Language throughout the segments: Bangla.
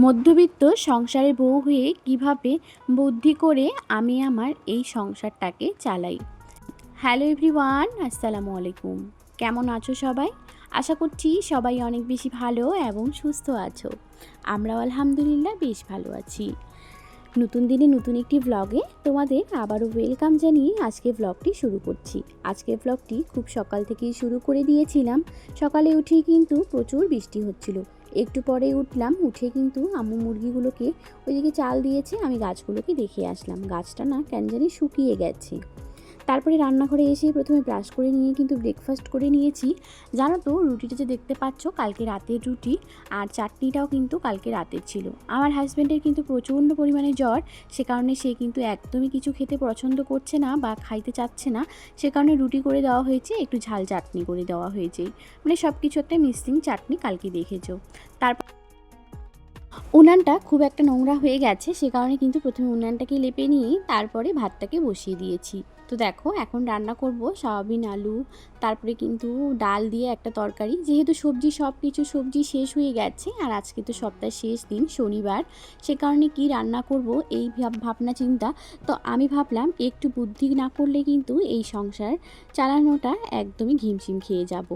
মধ্যবিত্ত সংসারের বউ হয়ে কিভাবে বুদ্ধি করে আমি আমার এই সংসারটাকে চালাই। হ্যালো এভরিওয়ান, আসসালামু আলাইকুম। কেমন আছো সবাই? আশা করছি সবাই অনেক বেশি ভালো এবং সুস্থ আছো। আমরাও আলহামদুলিল্লাহ বেশ ভালো আছি। নতুন দিনে নতুন একটি ব্লগে তোমাদের আবারও ওয়েলকাম জানিয়ে আজকে ব্লগটি শুরু করছি। আজকের ব্লগটি খুব সকাল থেকেই শুরু করে দিয়েছিলাম। সকালে উঠেই কিন্তু প্রচুর বৃষ্টি হচ্ছিল। একটু পরে উঠলাম, উঠে কিন্তু আম্মু মুরগিগুলোকে ওইদিকে চাল দিয়েছে, আমি গাছগুলোকে দেখে আসলাম। গাছটা না কেন জানি শুকিয়ে গেছে। তারপরে রান্নাঘরে এসে প্রথমে ব্রাশ করে নিয়ে কিন্তু ব্রেকফাস্ট করে নিয়েছি। জানো তো, রুটিটা যে দেখতে পাচ্ছ কালকে রাতের রুটি, আর চাটনিটাও কিন্তু কালকে রাতের ছিল। আমার হাজব্যান্ডের কিন্তু প্রচণ্ড পরিমাণে জ্বর, সে কারণে সে কিন্তু একদমই কিছু খেতে পছন্দ করছে না বা খাইতে চাচ্ছে না। সে কারণে রুটি করে দেওয়া হয়েছে, একটু ঝাল চাটনি করে দেওয়া হয়েছে, মানে সব কিছু একটা মিক্সিং চাটনি কালকে দেখেছো। তারপর উনানটা খুব একটা নোংরা হয়ে গেছে, সে কারণে কিন্তু প্রথমে উনানটাকে লেপে নিয়ে তারপরে ভাতটাকে বসিয়ে দিয়েছি। তো দেখো, এখন রান্না করব সয়াবিন আলু, তারপরে কিন্তু ডাল দিয়ে একটা তরকারি। যেহেতু সব কিছু সবজি শেষ হয়ে গেছে, আর আজকে তো সপ্তাহের শেষ দিন, শনিবার, সে কারণে কি রান্না করব এই ভাবনা চিন্তা। তো আমি ভাবলাম একটু বুদ্ধি না করলে কিন্তু এই সংসার চালানোটা একদমই ঘিমশিম খেয়ে যাব।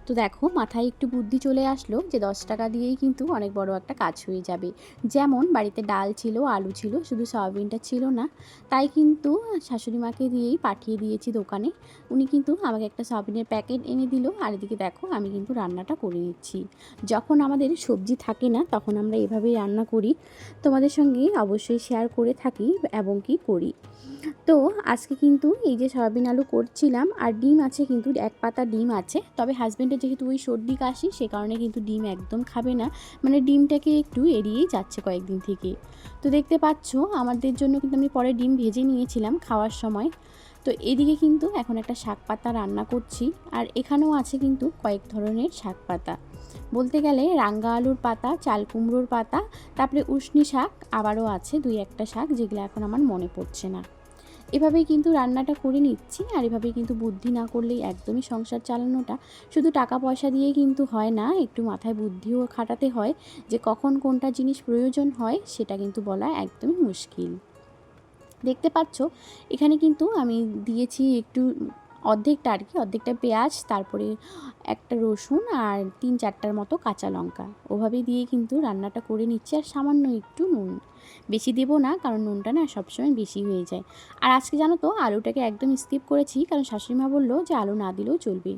তো দেখো, মাথায় একটু বুদ্ধি চলে আসলো যে 10 টাকা দিয়েই কিন্তু অনেক বড় একটা কাজ হয়ে যাবে। যেমন বাড়িতে ডাল ছিল, আলু ছিল, শুধু সয়াবিনটা ছিল না। তাই কিন্তু শাশুড়ি মাকে দিয়েই পাঠিয়ে দিয়েছি দোকানে। উনি কিন্তু আমাকে একটা সয়াবিনের প্যাকেট এনে দিল, আর এদিকে দেখো আমি কিন্তু রান্নাটা করে নিচ্ছি। যখন আমাদের সবজি থাকে না তখন আমরা এভাবেই রান্না করি, তোমাদের সঙ্গে অবশ্যই শেয়ার করে থাকি এবং কি করি। তো আজকে কিন্তু এই যে সয়াবিন আলু করছিলাম, আর ডিম আছে, কিন্তু এক পাতা ডিম আছে। তবে হাজব্যান্ডের যেহেতু ওই সর্দি কাশি, সে কারণে কিন্তু ডিম একদম খাবে না, মানে ডিমটাকে একটু এড়িয়েই যাচ্ছে কয়েকদিন থেকে। তো দেখতে পাচ্ছ আমাদের জন্য কিন্তু আমি পরে ডিম ভেজে নিয়েছিলাম খাওয়ার সময়। তো এদিকে কিন্তু এখন একটা শাক পাতা রান্না করছি, আর এখানেও আছে কিন্তু কয়েক ধরনের শাক পাতা। বলতে গেলে রাঙ্গা আলুর পাতা, চাল কুমড়োর পাতা, তারপরে উশনি শাক, আবারও আছে দুই একটা শাক যেগুলো এখন আমার মনে পড়ছে না। এভাবেই কিন্তু রান্নাটা করে নিচ্ছি, আর এভাবেই কিন্তু বুদ্ধি না করলেই একদমই সংসার চালানোটা শুধু টাকা পয়সা দিয়েই কিন্তু হয় না, একটু মাথায় বুদ্ধিও খাটাতে হয়, যে কখন কোনটা জিনিস প্রয়োজন হয় সেটা কিন্তু বলা একদমই মুশকিল। দেখতে পাচ্ছ এখানে কিন্তু আমি দিয়েছি একটু অর্ধেকটা, আর কি অর্ধেকটা পেঁয়াজ, তারপরে একটা রসুন আর 3-4টার মতো কাঁচা লঙ্কা, ওভাবেই দিয়ে কিন্তু রান্নাটা করে নিচ্ছি। আর সামান্য একটু নুন, বেশি দেবো না, কারণ নুনটা না সবসময় বেশি হয়ে যায়। আর আজকে জানো তো আলুটাকে একদম স্কিপ করেছি, কারণ শাশুড়িমা বললো যে আলু না দিলেও চলবে।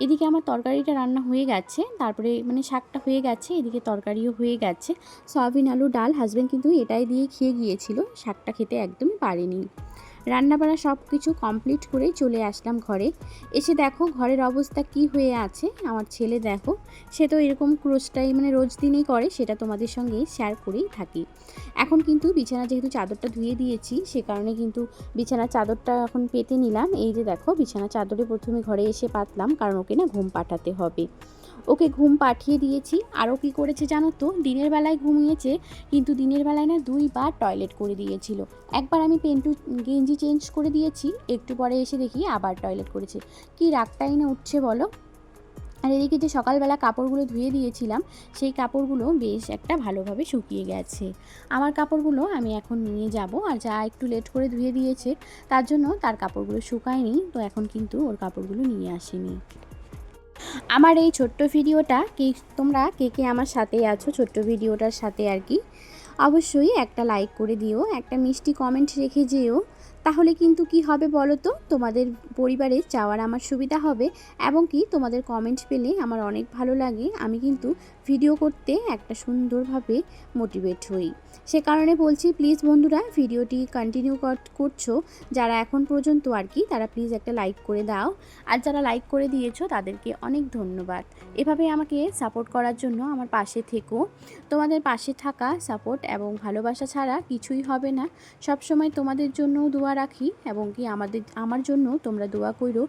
এদিকে আমার তরকারিটা রান্না হয়ে গেছে, তারপরে মানে শাকটা হয়ে গেছে, এদিকে তরকারিও হয়ে গেছে। সয়াবিন আলু ডাল হাজব্যান্ড কিন্তু এটাই দিয়ে খেয়ে গিয়েছিল, শাকটা খেতে একদমই পারেনি। রান্নাবান্না সব কিছু কমপ্লিট করেই চলে আসলাম ঘরে। এসে দেখো ঘরের অবস্থা কি হয়ে আছে। আমার ছেলে দেখো, সে তো এরকম ক্রোশটাই মানে রোজ দিনেই করে, সেটা তোমাদের সঙ্গে শেয়ার করেই থাকি। এখন কিন্তু বিছানা যেহেতু চাদরটা ধুয়ে দিয়েছি, সে কারণে কিন্তু বিছানার চাদরটা এখন পেতে নিলাম। এই যে দেখো, বিছানা চাদরে প্রথমে ঘরে এসে পাতলাম, কারণ ওকে না ঘুম পাঠাতে হবে। ওকে ঘুম পাঠিয়ে দিয়েছি। আরও কি করেছে জানো তো, দিনের বেলায় ঘুমিয়েছে, কিন্তু দিনের বেলায় না 2বার টয়লেট করে দিয়েছিল। একবার আমি পেন্টু গেঞ্জি চেঞ্জ করে দিয়েছি, একটু পরে এসে দেখি আবার টয়লেট করেছে। কি রাগটাই না উঠছে বলো। আর এদিকে যে সকালবেলা কাপড়গুলো ধুয়ে দিয়েছিলাম, সেই কাপড়গুলো বেশ একটা ভালোভাবে শুকিয়ে গেছে। আমার কাপড়গুলো আমি এখন নিয়ে যাব, আর যা একটু লেট করে ধুয়ে দিয়েছে তার জন্য তার কাপড়গুলো শুকায়নি, তো এখন কিন্তু ওর কাপড়গুলো নিয়ে আসেনি। আমার এই ছোট্ট ভিডিওটা তোমরা কে কে আমার সাথে আছো ছোট্ট ভিডিওটার সাথে, আর কি অবশ্যই একটা লাইক করে দিও, একটা মিষ্টি কমেন্ট রেখে যেও। তাহলে কিন্তু কি হবে বলো তো, তোমাদের পরিবারে যাওয়ার আমার সুবিধা হবে, এবং কি তোমাদের কমেন্ট পেলে আমার অনেক ভালো লাগে। আমি কিন্তু ভিডিও করতে একটা সুন্দরভাবে মোটিভেট হই। সে কারণে বলছি, প্লিজ বন্ধুরা ভিডিওটি কন্টিনিউ করছো যারা এখন পর্যন্ত, আর কি তারা প্লিজ একটা লাইক করে দাও। আর যারা লাইক করে দিয়েছো তাদেরকে অনেক ধন্যবাদ। এভাবে আমাকে সাপোর্ট করার জন্য আমার পাশে থেকো। তোমাদের পাশে থাকা, সাপোর্ট এবং ভালোবাসা ছাড়া কিছুই হবে না। সব সময় তোমাদের জন্য দোয়া রাখি, এবং কি আমার জন্য তোমরা দোয়া করো,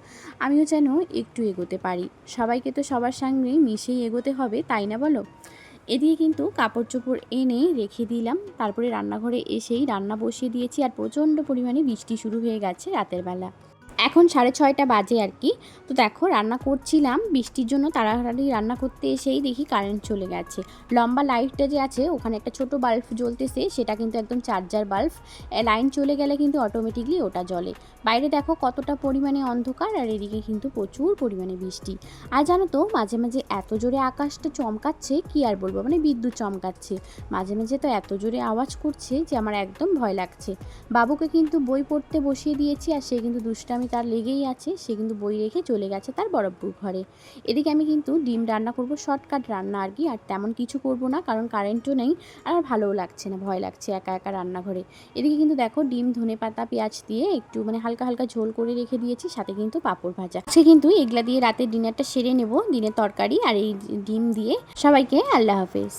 আমিও যেন একটু এগোতে পারি। সবাইকে তো সবার সঙ্গে মিশেই এগোতে হবে, তাই না বলো। এদিকে কিন্তু কাপড় চোপড় এনে রেখে দিলাম, তারপরে রান্নাঘরে এসেই রান্না বসিয়ে দিয়েছি। আর প্রচণ্ড পরিমাণে বৃষ্টি শুরু হয়ে গেছে রাতের বেলা। এখন 6:30 বাজে আর কি। তো দেখো রান্না করছিলাম, বৃষ্টির জন্য তাড়াতাড়ি রান্না করতে এসেই দেখি কারেন্ট চলে গেছে। লম্বা লাইটটা যে আছে ওখানে একটা ছোট বাল্ব জ্বলতেছে, সেটা কিন্তু একদম চার্জার বাল্ব। লাইন চলে গেলে কিন্তু অটোমেটিকলি ওটা জ্বলে। বাইরে দেখো কতটা পরিমাণে অন্ধকার, আর এদিকে কিন্তু প্রচুর পরিমাণে বৃষ্টি। আর জানো তো মাঝে মাঝে এত জোরে আকাশটা চমকাচ্ছে, কি আর বলবো, মানে বিদ্যুৎ চমকাচ্ছে। মাঝে মাঝে তো এত জোরে আওয়াজ করছে যে আমার একদম ভয় লাগছে। বাবুকে কিন্তু বই পড়তে বসিয়ে দিয়েছি, আর সে কিন্তু দুষ্টামি তার লেগেই আছে। সে কিন্তু বই রেখে চলে গেছে তার বড়ব্বুর ঘরে। এদিকে আমি কিন্তু ডিম রান্না করব, শর্টকাট রান্না আর কি, আর তেমন কিছু করব না, কারণ কারেন্টও নেই। আর আমার ভালোও লাগছে না, ভয় লাগছে একা একা রান্নাঘরে। এদিকে কিন্তু দেখো ডিম, ধনেপাতা, পেঁয়াজ দিয়ে একটু মানে হালকা হালকা ঝোল করে রেখে দিয়েছি, সাথে কিন্তু পাঁপড় ভাজা সে কিন্তু এগুলা দিয়ে রাতের ডিনারটা সেরে নেব, দিনের তরকারি আর এই ডিম দিয়ে। সবাইকে আল্লাহ হাফেজ।